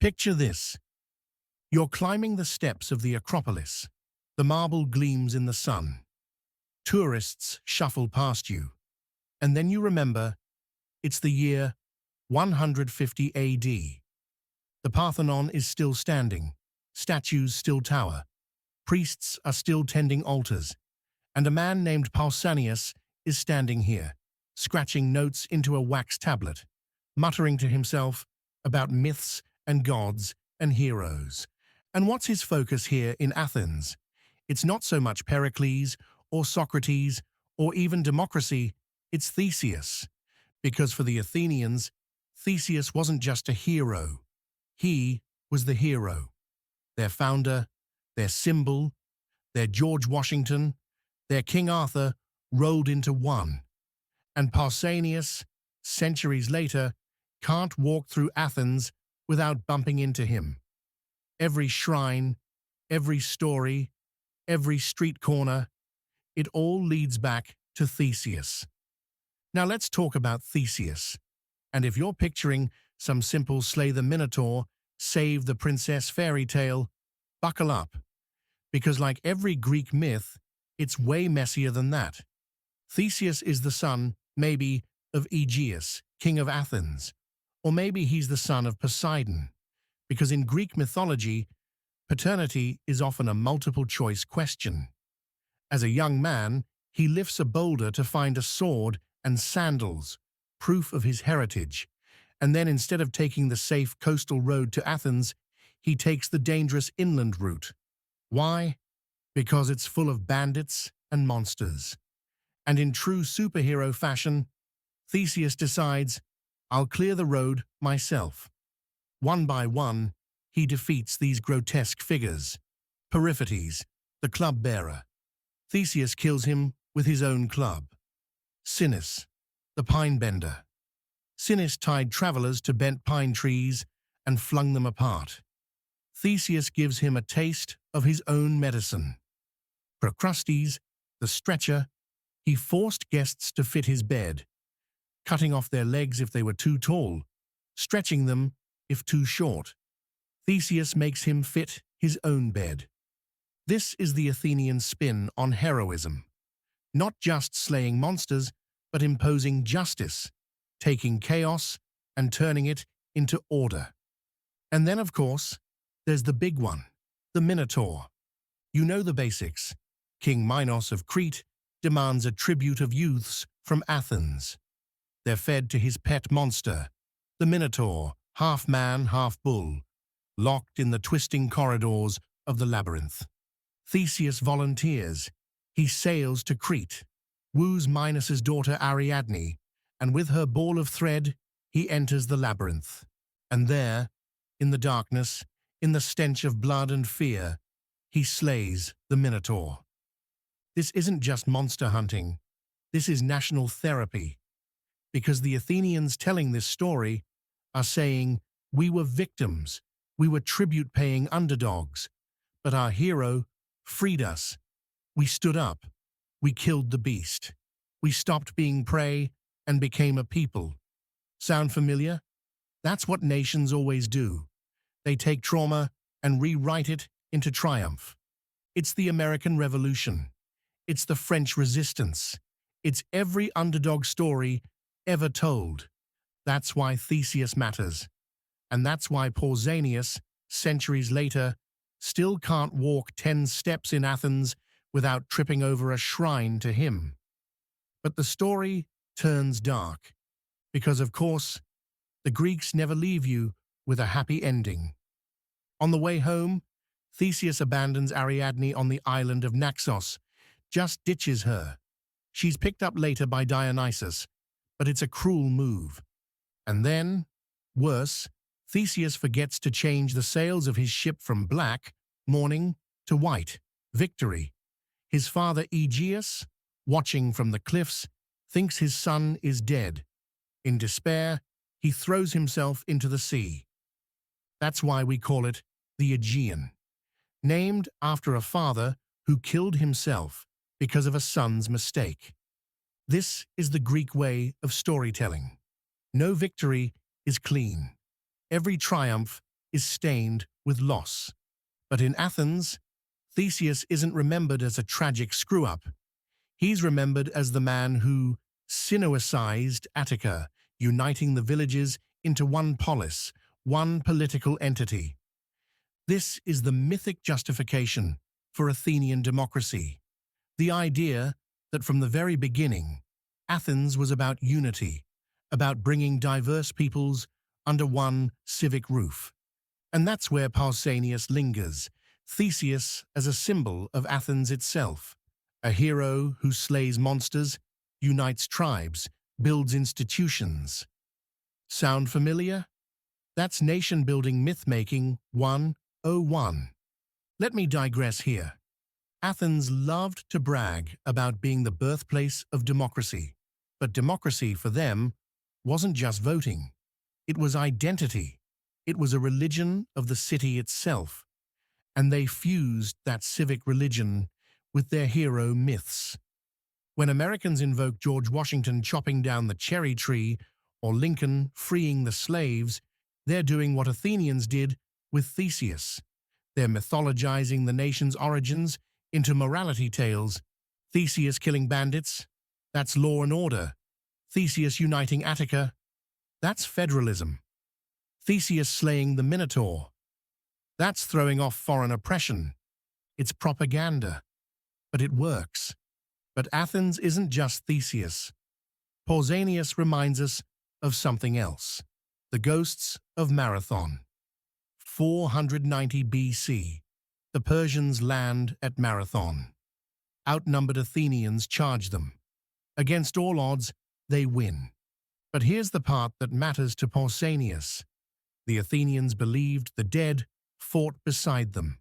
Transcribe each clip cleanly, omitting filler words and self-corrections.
Picture this. You're climbing the steps of the Acropolis. The marble gleams in the sun. Tourists shuffle past you. And then you remember, it's the year 150 AD. The Parthenon is still standing. Statues still tower. Priests are still tending altars. And a man named Pausanias is standing here, scratching notes into a wax tablet, muttering to himself about myths and gods and heroes. And what's his focus here in Athens? It's not so much Pericles or Socrates or even democracy, it's Theseus. Because for the Athenians, Theseus wasn't just a hero. He was the hero. Their founder, their symbol, their George Washington, their King Arthur rolled into one. And Pausanias, centuries later, can't walk through Athens without bumping into him. Every shrine, every story, every street corner, it all leads back to Theseus. Now let's talk about Theseus. And if you're picturing some simple slay the Minotaur, save the princess fairy tale, buckle up. Because like every Greek myth, it's way messier than that. Theseus is the son, maybe, of Aegeus, king of Athens. Or maybe he's the son of Poseidon. Because in Greek mythology, paternity is often a multiple-choice question. As a young man, he lifts a boulder to find a sword and sandals, proof of his heritage. And then instead of taking the safe coastal road to Athens, he takes the dangerous inland route. Why? Because it's full of bandits and monsters. And in true superhero fashion, Theseus decides, I'll clear the road myself. One by one, he defeats these grotesque figures. Periphetes, the club bearer. Theseus kills him with his own club. Sinis, the pine bender. Sinis tied travelers to bent pine trees and flung them apart. Theseus gives him a taste of his own medicine. Procrustes, the stretcher, he forced guests to fit his bed, cutting off their legs if they were too tall, stretching them if too short. Theseus makes him fit his own bed. This is the Athenian spin on heroism. Not just slaying monsters, but imposing justice, taking chaos and turning it into order. And then, of course, there's the big one, the Minotaur. You know the basics. King Minos of Crete demands a tribute of youths from Athens. They're fed to his pet monster, the Minotaur, half man, half bull, locked in the twisting corridors of the labyrinth. Theseus volunteers. He sails to Crete, woos Minos's daughter Ariadne, and with her ball of thread, he enters the labyrinth. And there, in the darkness, in the stench of blood and fear, he slays the Minotaur. This isn't just monster hunting. This is national therapy. Because the Athenians telling this story are saying, we were victims, we were tribute-paying underdogs, but our hero freed us. We stood up, we killed the beast, we stopped being prey and became a people. Sound familiar? That's what nations always do. They take trauma and rewrite it into triumph. It's the American Revolution. It's the French Resistance. It's every underdog story ever told. That's why Theseus matters. And that's why Pausanias, centuries later, still can't walk 10 steps in Athens without tripping over a shrine to him. But the story turns dark, because of course, the Greeks never leave you with a happy ending. On the way home, Theseus abandons Ariadne on the island of Naxos, just ditches her. She's picked up later by Dionysus, but it's a cruel move. And then, worse, Theseus forgets to change the sails of his ship from black, mourning, to white, victory. His father Aegeus, watching from the cliffs, thinks his son is dead. In despair, he throws himself into the sea. That's why we call it the Aegean, named after a father who killed himself because of a son's mistake. This is the Greek way of storytelling. No victory is clean. Every triumph is stained with loss. But in Athens, Theseus isn't remembered as a tragic screw-up. He's remembered as the man who Sinuicized Attica, uniting the villages into one polis, one political entity. This is the mythic justification for Athenian democracy. The idea that from the very beginning, Athens was about unity, about bringing diverse peoples under one civic roof. And that's where Pausanias lingers, Theseus as a symbol of Athens itself, a hero who slays monsters, unites tribes, builds institutions. Sound familiar? That's nation-building myth-making 101. Let me digress here. Athens loved to brag about being the birthplace of democracy, but democracy for them wasn't just voting. It was identity. It was a religion of the city itself, and they fused that civic religion with their hero myths. When Americans invoke George Washington chopping down the cherry tree or Lincoln freeing the slaves, they're doing what Athenians did with Theseus. They're mythologizing the nation's origins into morality tales. Theseus killing bandits, that's law and order. Theseus uniting Attica, that's federalism. Theseus slaying the Minotaur, that's throwing off foreign oppression. It's propaganda, but it works. But Athens isn't just Theseus. Pausanias reminds us of something else, the ghosts of Marathon. 490 BC, the Persians land at Marathon. Outnumbered Athenians charge them. Against all odds, they win. But here's the part that matters to Pausanias. The Athenians believed the dead fought beside them,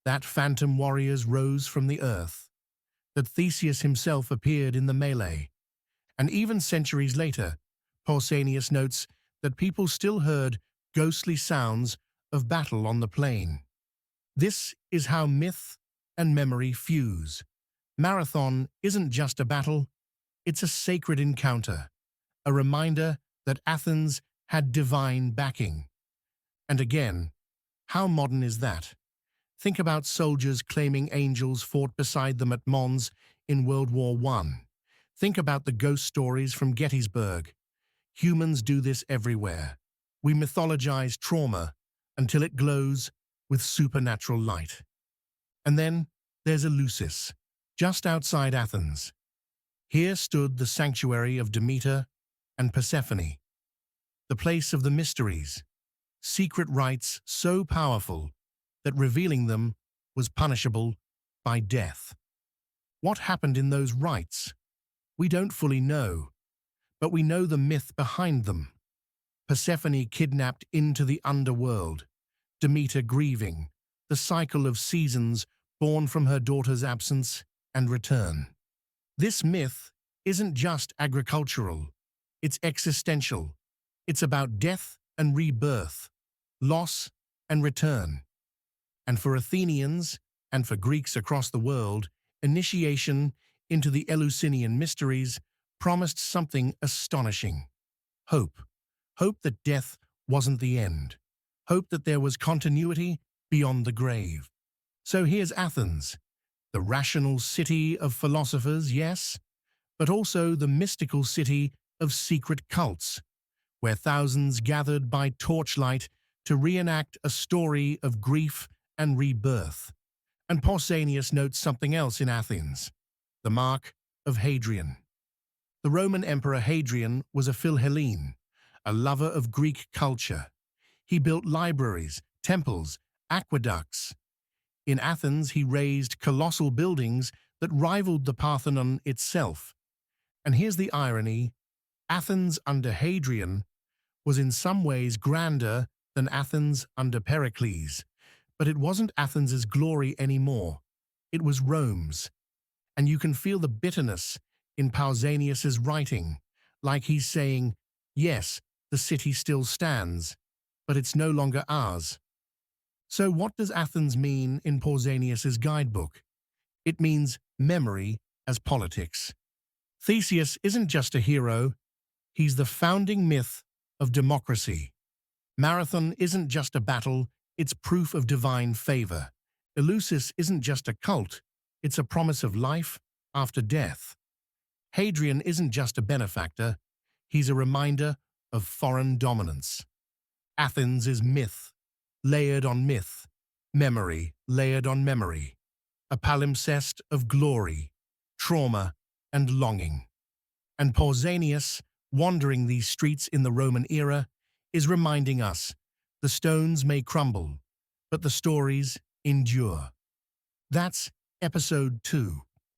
that phantom warriors rose from the earth, that Theseus himself appeared in the melee. And even centuries later, Pausanias notes that people still heard ghostly sounds of battle on the plain. This is how myth and memory fuse. Marathon isn't just a battle, it's a sacred encounter, a reminder that Athens had divine backing. And again, how modern is that? Think about soldiers claiming angels fought beside them at Mons in World War I. Think about the ghost stories from Gettysburg. Humans do this everywhere. We mythologize trauma until it glows with supernatural light. And then there's Eleusis, just outside Athens. Here stood the sanctuary of Demeter and Persephone, the place of the mysteries, secret rites so powerful that revealing them was punishable by death. What happened in those rites? We don't fully know, but we know the myth behind them. Persephone kidnapped into the underworld, Demeter grieving, the cycle of seasons born from her daughter's absence and return. This myth isn't just agricultural, it's existential. It's about death and rebirth, loss and return. And for Athenians and for Greeks across the world, initiation into the Eleusinian mysteries promised something astonishing. Hope. Hope that death wasn't the end. Hope that there was continuity beyond the grave. So here's Athens, the rational city of philosophers, yes, but also the mystical city of secret cults, where thousands gathered by torchlight to reenact a story of grief and rebirth. And Pausanias notes something else in Athens, the mark of Hadrian. The Roman Emperor Hadrian was a Philhellene, a lover of Greek culture. He built libraries, temples, aqueducts. In Athens, he raised colossal buildings that rivaled the Parthenon itself. And here's the irony, Athens under Hadrian was in some ways grander than Athens under Pericles. But it wasn't Athens's glory anymore. It was Rome's. And you can feel the bitterness in Pausanias's writing, like he's saying, yes, the city still stands, but it's no longer ours. So what does Athens mean in Pausanias's guidebook? It means memory as politics. Theseus isn't just a hero, he's the founding myth of democracy. Marathon isn't just a battle, it's proof of divine favor. Eleusis isn't just a cult, it's a promise of life after death. Hadrian isn't just a benefactor, he's a reminder of foreign dominance. Athens is myth, layered on myth, memory layered on memory, a palimpsest of glory, trauma, and longing. And Pausanias, wandering these streets in the Roman era, is reminding us the stones may crumble, but the stories endure. That's episode 2.